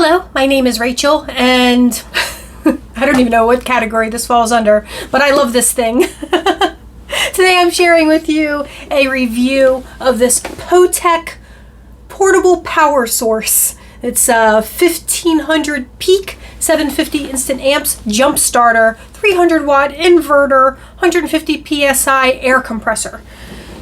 Hello, my name is Rachel, and I don't even know what category this falls under, but I love this thing. Today I'm sharing with you a review of this Potek portable power source. It's a 1500 peak, 750 instant amps jump starter, 300 watt inverter, 150 psi air compressor.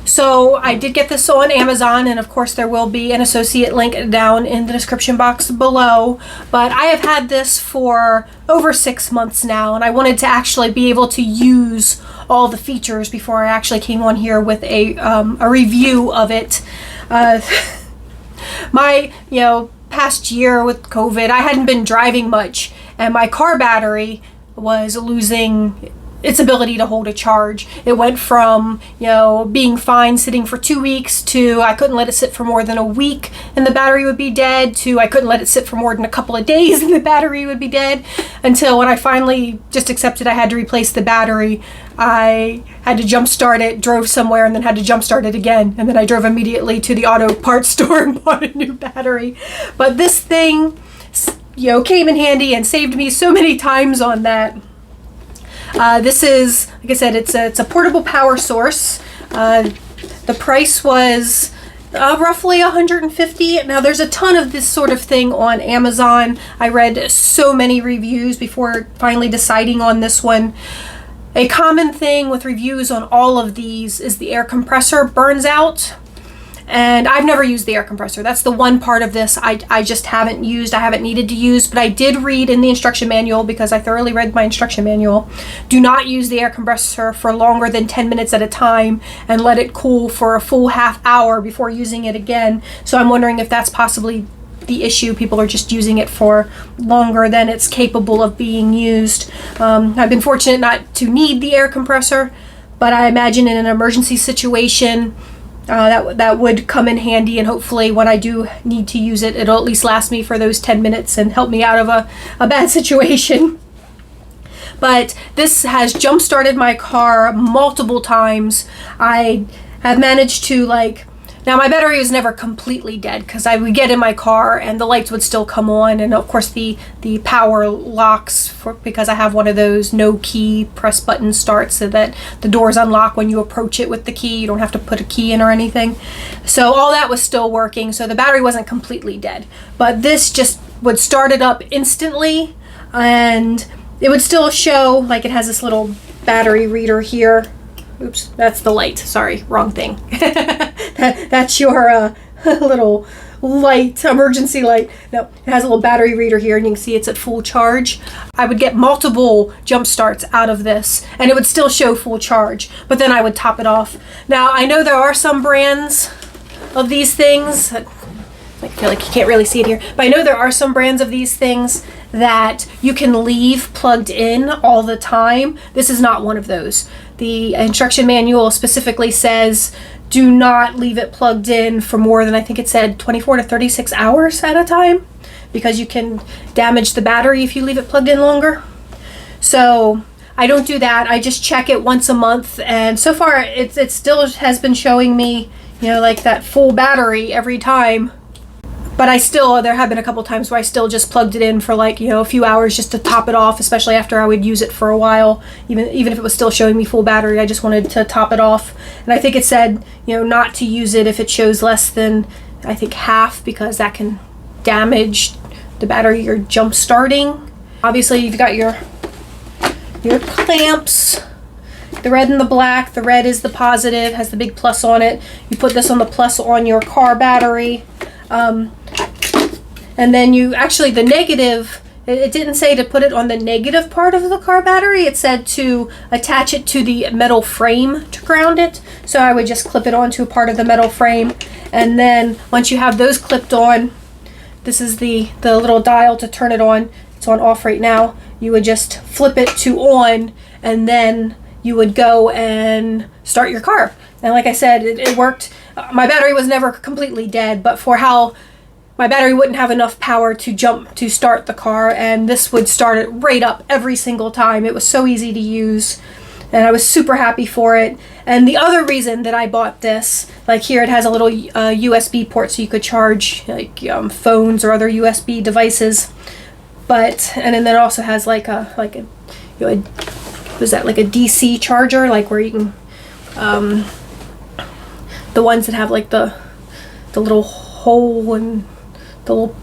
So I did get this on Amazon, and of course there will be an associate link down in the description box below. But I have had this for over 6 months now, and I wanted to actually be able to use all the features before I actually came on here with a review of it. My past year with COVID, I hadn't been driving much, and my car battery was losing its ability to hold a charge. It went from being fine sitting for 2 weeks to I couldn't let it sit for more than a week and the battery would be dead, to I couldn't let it sit for more than a couple of days and the battery would be dead, until when I finally just accepted I had to replace the battery. I had to jump start it, drove somewhere, and then had to jump start it again, and then I drove immediately to the auto parts store and bought a new battery. But this thing came in handy and saved me so many times on that. This is, like I said, it's a portable power source. The price was roughly $150. Now there's a ton of this sort of thing on Amazon. I read so many reviews before finally deciding on this one. A common thing with reviews on all of these is the air compressor burns out. And I've never used the air compressor. That's the one part of this I just haven't used, I haven't needed to use, but I did read in the instruction manual, because I thoroughly read my instruction manual, do not use the air compressor for longer than 10 minutes at a time and let it cool for a full half hour before using it again. So I'm wondering if that's possibly the issue. People are just using it for longer than it's capable of being used. I've been fortunate not to need the air compressor, but I imagine in an emergency situation, that would come in handy, and hopefully when I do need to use it, it'll at least last me for those 10 minutes and help me out of a bad situation. But this has jump started my car multiple times. I have managed to now my battery was never completely dead, because I would get in my car and the lights would still come on, and of course the power locks, because I have one of those no key press button starts, so that the doors unlock when you approach it with the key. You don't have to put a key in or anything. So all that was still working, so the battery wasn't completely dead. But this just would start it up instantly, and it would still show, it has this little battery reader here. Oops, that's the light. Sorry, wrong thing. That's your little light, emergency light. No, it has a little battery reader here, and you can see it's at full charge. I would get multiple jump starts out of this, and it would still show full charge, but then I would top it off. Now, I know there are some brands of these things. I feel like you can't really see it here, but I know there are some brands of these things that you can leave plugged in all the time. This is not one of those. The instruction manual specifically says do not leave it plugged in for more than, I think it said 24 to 36 hours at a time, because you can damage the battery if you leave it plugged in longer. So I don't do that. I just check it once a month, and so far it still has been showing me that full battery every time. But there have been a couple times where I still just plugged it in for a few hours just to top it off, especially after I would use it for a while. Even if it was still showing me full battery, I just wanted to top it off. And I think it said, not to use it if it shows less than, I think, half, because that can damage the battery you're jump starting. Obviously, you've got your clamps, the red and the black. The red is the positive, has the big plus on it. You put this on the plus on your car battery. And then the negative, it didn't say to put it on the negative part of the car battery. It said to attach it to the metal frame to ground it. So I would just clip it onto a part of the metal frame. And then once you have those clipped on, this is the little dial to turn it on. It's on off right now. You would just flip it to on, and then you would go and start your car. And like I said, it worked. My battery was never completely dead, but for how my battery wouldn't have enough power to start the car, and this would start it right up every single time. It was so easy to use, and I was super happy for it. And the other reason that I bought this, like here it has a little USB port so you could charge like phones or other USB devices. But, and then it also has like a was that like a DC charger, like where you can, the ones that have like the little hole and the little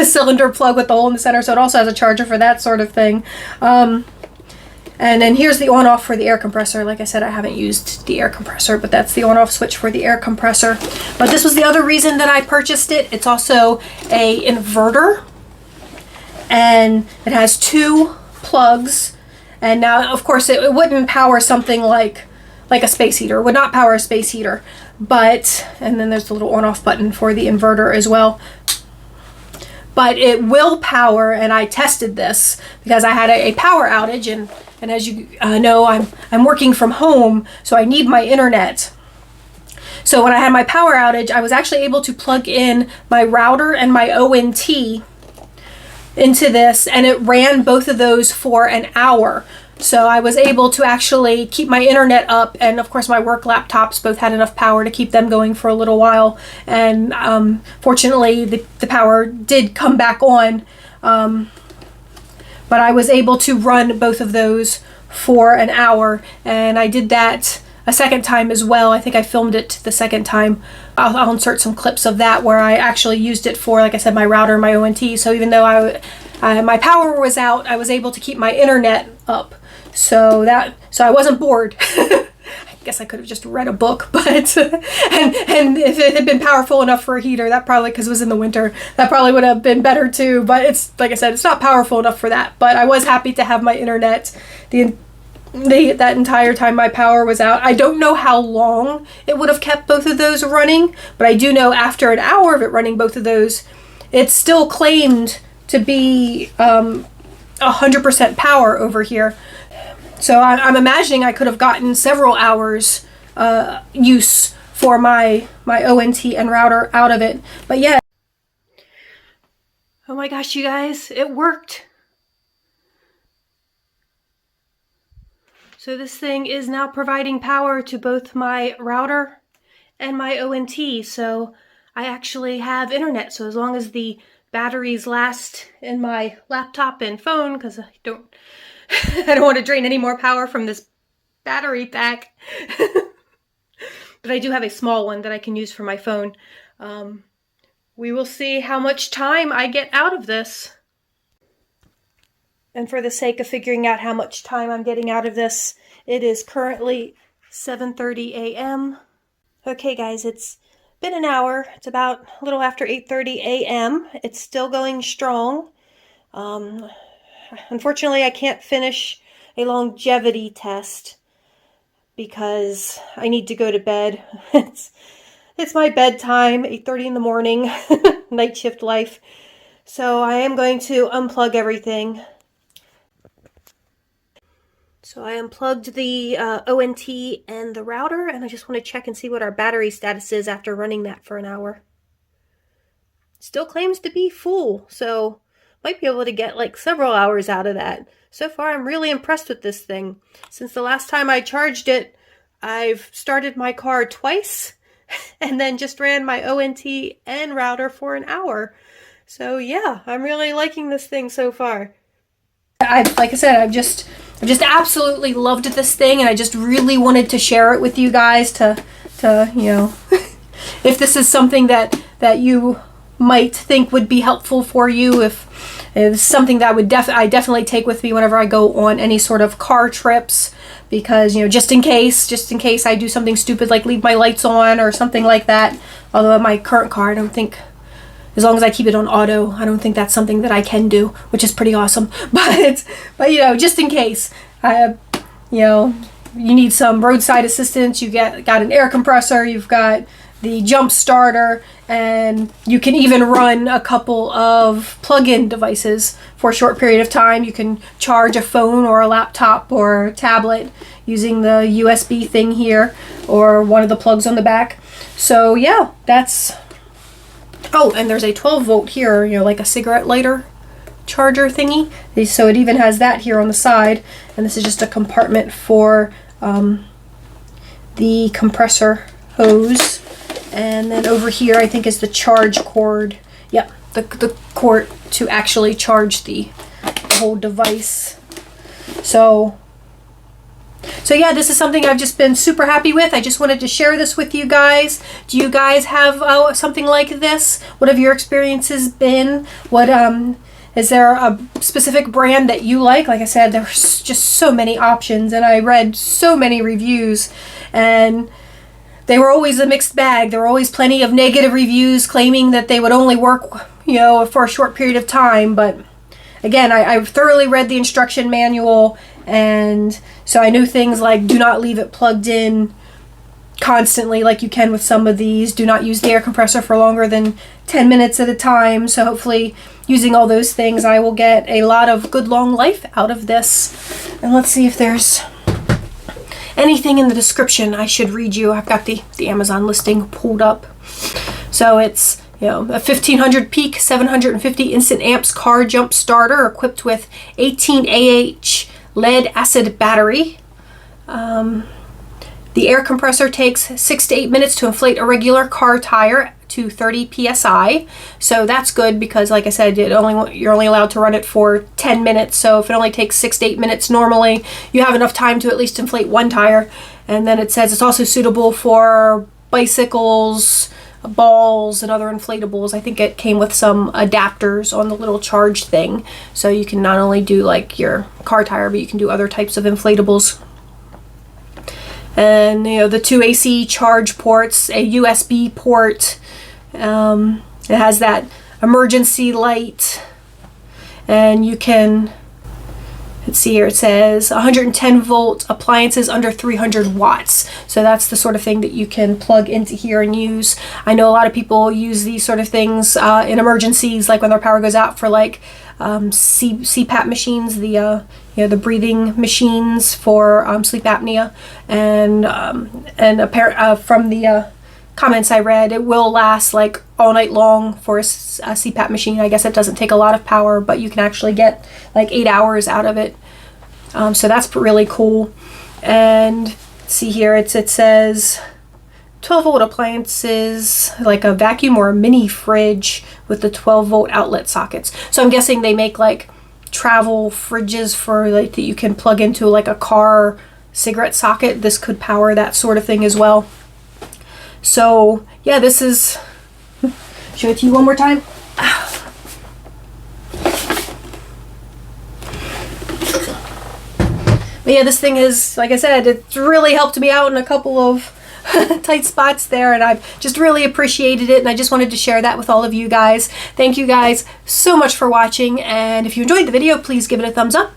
cylinder plug with the hole in the center, so it also has a charger for that sort of thing. And then here's the on-off for the air compressor. Like I said, I haven't used the air compressor, but that's the on-off switch for the air compressor. But this was the other reason that I purchased it. It's also a inverter, and it has 2 plugs. And now, of course, it wouldn't power something like a space heater. It would not power a space heater. But, and then there's the little on-off button for the inverter as well. But it will power, and I tested this because I had a power outage, and as you know, I'm working from home, so I need my internet. So when I had my power outage, I was actually able to plug in my router and my ONT into this, and it ran both of those for an hour. So I was able to actually keep my internet up, and of course my work laptops both had enough power to keep them going for a little while. And fortunately the power did come back on, but I was able to run both of those for an hour, and I did that a second time as well. I think I filmed it the second time. I'll insert some clips of that where I actually used it for, like I said, my router and my ONT. So even though my power was out, I was able to keep my internet up. So I wasn't bored. I guess I could have just read a book, but and if it had been powerful enough for a heater, that probably, because it was in the winter, that probably would have been better too. But it's, like I said, it's not powerful enough for that. But I was happy to have my internet that entire time my power was out. I don't know how long it would have kept both of those running, but I do know after an hour of it running both of those, it still claimed to be 100% power over here. So I'm imagining I could have gotten several hours use for my ONT and router out of it. But yeah. Oh my gosh, you guys, it worked. So this thing is now providing power to both my router and my ONT. So I actually have internet. So as long as the batteries last in my laptop and phone, because I don't want to drain any more power from this battery pack. But I do have a small one that I can use for my phone. We will see how much time I get out of this. And for the sake of figuring out how much time I'm getting out of this, it is currently 7:30 a.m. Okay guys, it's been an hour. It's about a little after 8:30 a.m. It's still going strong. Unfortunately, I can't finish a longevity test because I need to go to bed. It's my bedtime, 8:30 in the morning, night shift life. So I am going to unplug everything. So I unplugged the ONT and the router, and I just want to check and see what our battery status is after running that for an hour. Still claims to be full, so might be able to get like several hours out of that. So far, I'm really impressed with this thing. Since the last time I charged it, I've started my car twice and then just ran my ONT and router for an hour. So yeah, I'm really liking this thing so far. Like I said, I've just absolutely loved this thing, and I just really wanted to share it with you guys to you know, if this is something that you might think would be helpful for you, if it's something that I definitely take with me whenever I go on any sort of car trips, because, you know, just in case I do something stupid like leave my lights on or something like that. Although my current car, I don't think, as long as I keep it on auto, I don't think that's something that I can do, which is pretty awesome. But you know, just in case, you know, you need some roadside assistance, you got an air compressor, you've got the jump starter, and you can even run a couple of plug-in devices for a short period of time. You can charge a phone or a laptop or a tablet using the USB thing here or one of the plugs on the back. So yeah, that's... Oh, and there's a 12 volt here, you know, like a cigarette lighter charger thingy. So it even has that here on the side. And this is just a compartment for the compressor hose. And then over here, I think, is the charge cord. Yep, the cord to actually charge the whole device. So yeah, this is something I've just been super happy with. I just wanted to share this with you guys. Do you guys have something like this? What have your experiences been? What is there a specific brand that you like? Like I said, there's just so many options, and I read so many reviews, and they were always a mixed bag. There were always plenty of negative reviews claiming that they would only work, you know, for a short period of time. But again, I've thoroughly read the instruction manual, and so I knew things like do not leave it plugged in constantly like you can with some of these. Do not use the air compressor for longer than 10 minutes at a time. So hopefully using all those things, I will get a lot of good long life out of this. And let's see if there's anything in the description I should read you. I've got the Amazon listing pulled up. So it's, you know, a 1500 peak, 750 instant amps car jump starter equipped with 18 AH lead acid battery. The air compressor takes 6 to 8 minutes to inflate a regular car tire to 30 psi. So that's good because, like I said, you're only allowed to run it for 10 minutes. So if it only takes 6 to 8 minutes normally, you have enough time to at least inflate one tire. And then it says it's also suitable for bicycles, balls, and other inflatables. I think it came with some adapters on the little charge thing. So you can not only do like your car tire, but you can do other types of inflatables. And you know, the 2 AC charge ports, a USB port. It has that emergency light, and you can, let's see here, it says 110 volt appliances under 300 watts. So that's the sort of thing that you can plug into here and use. I know a lot of people use these sort of things in emergencies, like when their power goes out for like CPAP machines, the you know, the breathing machines for sleep apnea, and from the comments I read, it will last like all night long for a CPAP machine. I guess it doesn't take a lot of power, but you can actually get like 8 hours out of it. So that's really cool. And see here, it says 12 volt appliances, like a vacuum or a mini fridge with the 12 volt outlet sockets. So I'm guessing they make like travel fridges for like that you can plug into like a car cigarette socket. This could power that sort of thing as well. So yeah, this is, show it to you one more time. But yeah, this thing is, like I said, it's really helped me out in a couple of tight spots there, and I've just really appreciated it, and I just wanted to share that with all of you guys. Thank you guys so much for watching, and if you enjoyed the video, please give it a thumbs up.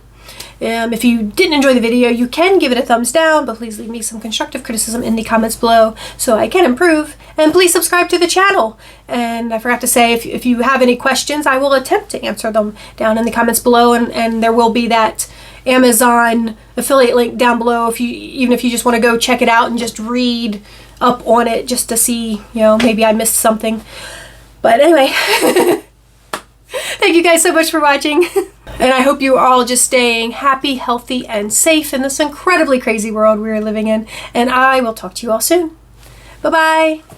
If you didn't enjoy the video, you can give it a thumbs down, but please leave me some constructive criticism in the comments below so I can improve. And please subscribe to the channel. And I forgot to say, if you have any questions, I will attempt to answer them down in the comments below, and there will be that Amazon affiliate link down below even if you just want to go check it out and just read up on it just to see, you know, maybe I missed something. But anyway, thank you guys so much for watching. And I hope you are all just staying happy, healthy, and safe in this incredibly crazy world we're living in. And I will talk to you all soon. Bye-bye.